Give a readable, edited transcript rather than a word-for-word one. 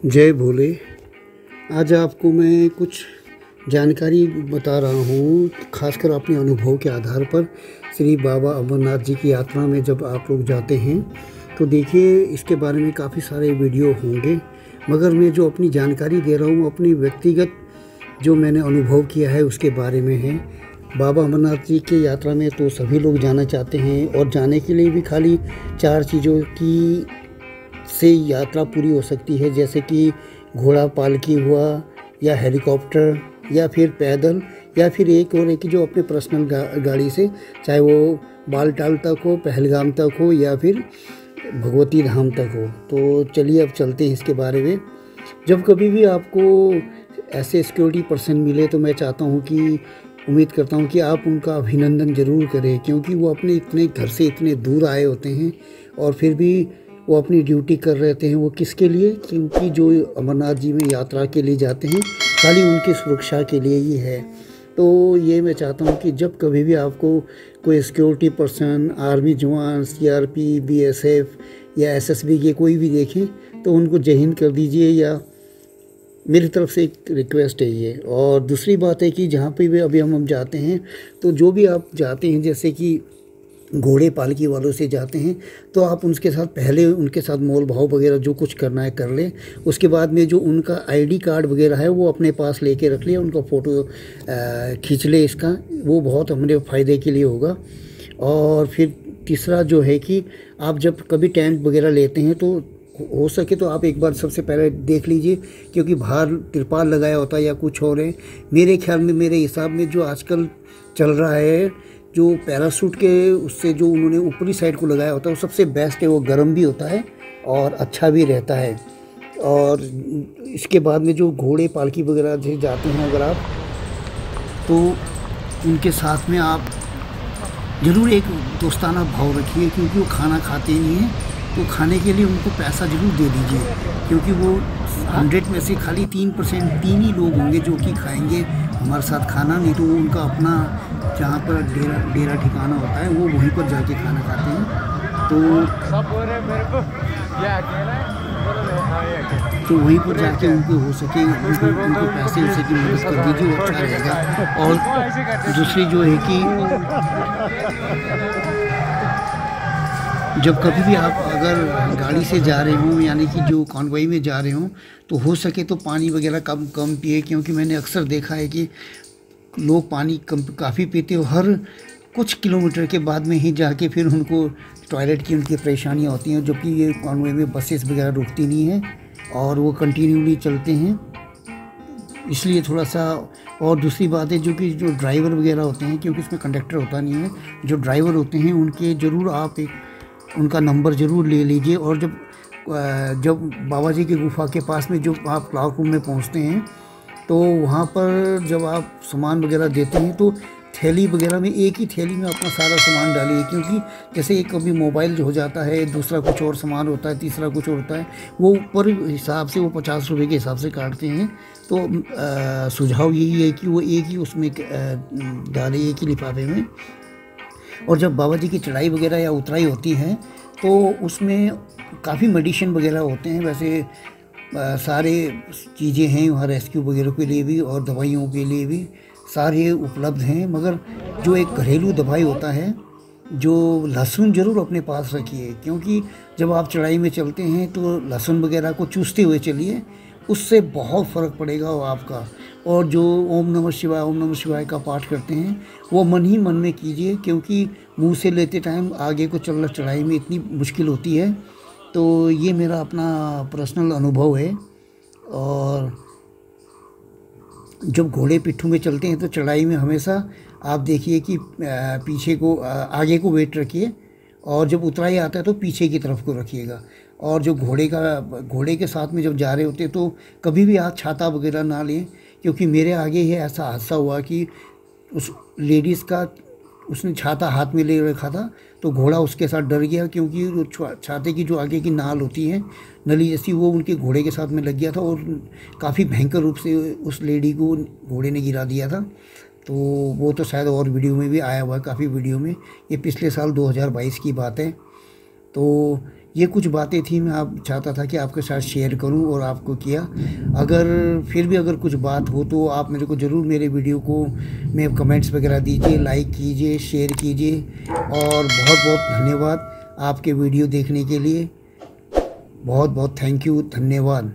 जय भोले। आज आपको मैं कुछ जानकारी बता रहा हूँ, खासकर अपने अनुभव के आधार पर। श्री बाबा अमरनाथ जी की यात्रा में जब आप लोग जाते हैं तो देखिए, इसके बारे में काफ़ी सारे वीडियो होंगे, मगर मैं जो अपनी जानकारी दे रहा हूँ अपनी व्यक्तिगत जो मैंने अनुभव किया है उसके बारे में है। बाबा अमरनाथ जी की यात्रा में तो सभी लोग जाना चाहते हैं, और जाने के लिए भी खाली 4 चीज़ों की से यात्रा पूरी हो सकती है, जैसे कि घोड़ा पालकी हुआ, या हेलीकॉप्टर, या फिर पैदल, या फिर एक और एक जो अपने पर्सनल गाड़ी से, चाहे वो बालटाल तक हो, पहलगाम तक हो, या फिर भगवती धाम तक हो। तो चलिए अब चलते हैं इसके बारे में। जब कभी भी आपको ऐसे सिक्योरिटी पर्सन मिले तो मैं चाहता हूँ कि उम्मीद करता हूँ कि आप उनका अभिनंदन ज़रूर करें, क्योंकि वो अपने इतने घर से इतने दूर आए होते हैं और फिर भी वो अपनी ड्यूटी कर रहे थे। वो किसके लिए? क्योंकि जो अमरनाथ जी में यात्रा के लिए जाते हैं खाली उनकी सुरक्षा के लिए ही है। तो ये मैं चाहता हूँ कि जब कभी भी आपको कोई सिक्योरिटी पर्सन, आर्मी जवान, सीआरपी, बीएसएफ या एसएसबी के कोई भी देखें तो उनको जय हिंद कर दीजिए, या मेरी तरफ से एक रिक्वेस्ट है ये। और दूसरी बात है कि जहाँ पे भी अभी हम जाते हैं तो जो भी आप जाते हैं, जैसे कि घोड़े पालकी वालों से जाते हैं, तो आप उनके साथ पहले उनके साथ मोल भाव वगैरह जो कुछ करना है कर लें। उसके बाद में जो उनका आईडी कार्ड वगैरह है वो अपने पास लेके रख लें, उनका फ़ोटो खींच ले, इसका वो बहुत हमारे फ़ायदे के लिए होगा। और फिर तीसरा जो है कि आप जब कभी टेंट वगैरह लेते हैं तो हो सके तो आप एक बार सबसे पहले देख लीजिए, क्योंकि बाहर तिरपाल लगाया होता है या कुछ और है। मेरे ख्याल में, मेरे हिसाब में जो आजकल चल रहा है, जो पैराशूट के उससे जो उन्होंने ऊपरी साइड को लगाया होता है वो सबसे बेस्ट है। वो गर्म भी होता है और अच्छा भी रहता है। और इसके बाद में जो घोड़े पालकी वगैरह से जाते हैं अगर आप, तो उनके साथ में आप ज़रूर एक दोस्ताना भाव रखिए, क्योंकि वो खाना खाते नहीं हैं। तो खाने के लिए उनको पैसा ज़रूर दे दीजिए, क्योंकि वो 100 में से खाली 3% 3 ही लोग होंगे जो कि खाएंगे हमारे साथ खाना। नहीं तो वो उनका अपना जहाँ पर डेरा ठिकाना होता है वो वहीं पर जाके खाना खाते हैं। तो वहीं पर जाके उनको हो सके उनको पैसे वैसे की मदद कर दीजिए, वो अच्छा रहेगा। और दूसरी जो है कि जब कभी भी आप अगर गाड़ी से जा रहे हों, यानी कि जो कॉन्वॉय में जा रहे हों, तो हो सके तो पानी वगैरह कम कम पिए, क्योंकि मैंने अक्सर देखा है कि लोग पानी कम काफ़ी पीते हो, हर कुछ किलोमीटर के बाद में ही जाके फिर उनको टॉयलेट की उनकी परेशानियाँ होती हैं। जबकि ये कॉन्वॉय में बसेस वगैरह रुकती नहीं हैं और वो कंटिन्यूली चलते हैं, इसलिए थोड़ा सा। और दूसरी बात है जो ड्राइवर वगैरह होते हैं, क्योंकि इसमें कंडक्टर होता नहीं है, जो ड्राइवर होते हैं उनके ज़रूर आप उनका नंबर ज़रूर ले लीजिए। और जब बाबा जी की गुफा के पास में जो आप क्लाउड रूम में पहुंचते हैं, तो वहाँ पर जब आप सामान वगैरह देते हैं तो थैली वगैरह में एक ही थैली में अपना सारा सामान डालिए, क्योंकि जैसे एक कभी मोबाइल जो हो जाता है, दूसरा कुछ और सामान होता है, तीसरा कुछ और होता है, वो ऊपर हिसाब से वो 50 रुपये के हिसाब से काटते हैं। तो सुझाव यही है कि वो एक ही उसमें डालें, एक ही लिफाफे में। और जब बाबा जी की चढ़ाई वगैरह या उतराई होती है तो उसमें काफ़ी मेडिसिन वगैरह होते हैं। वैसे सारे चीज़ें हैं वहाँ, रेस्क्यू वगैरह के लिए भी और दवाइयों के लिए भी सारे उपलब्ध हैं। मगर जो एक घरेलू दवाई होता है, जो लहसुन ज़रूर अपने पास रखिए, क्योंकि जब आप चढ़ाई में चलते हैं तो लहसुन वगैरह को चूसते हुए चलिए, उससे बहुत फ़र्क पड़ेगा वो आपका। और जो ओम नमः शिवाय का पाठ करते हैं वो मन ही मन में कीजिए, क्योंकि मुंह से लेते टाइम आगे को चलना चढ़ाई में इतनी मुश्किल होती है। तो ये मेरा अपना पर्सनल अनुभव है। और जब घोड़े पिट्ठू में चलते हैं तो चढ़ाई में हमेशा आप देखिए कि पीछे को आगे को वेट रखिए, और जब उतराई आता है तो पीछे की तरफ को रखिएगा। और जो घोड़े के साथ में जब जा रहे होते तो कभी भी आप छाता वगैरह ना लें, क्योंकि मेरे आगे ही ऐसा हादसा हुआ कि उस लेडीज़ का उसने छाता हाथ में ले रखा था, तो घोड़ा उसके साथ डर गया, क्योंकि वो छाते की जो आगे की नाल होती है, नली जैसी, वो उनके घोड़े के साथ में लग गया था और काफ़ी भयंकर रूप से उस लेडी को घोड़े ने गिरा दिया था। तो वो तो शायद और वीडियो में भी आया हुआ है, काफ़ी वीडियो में। ये पिछले साल 2022 की बात है। तो ये कुछ बातें थी, मैं आप चाहता था कि आपके साथ शेयर करूं और आपको किया। अगर फिर भी अगर कुछ बात हो तो आप मेरे को ज़रूर मेरे वीडियो को में कमेंट्स वगैरह दीजिए, लाइक कीजिए, शेयर कीजिए। और बहुत बहुत धन्यवाद आपके वीडियो देखने के लिए। बहुत बहुत थैंक यू, धन्यवाद।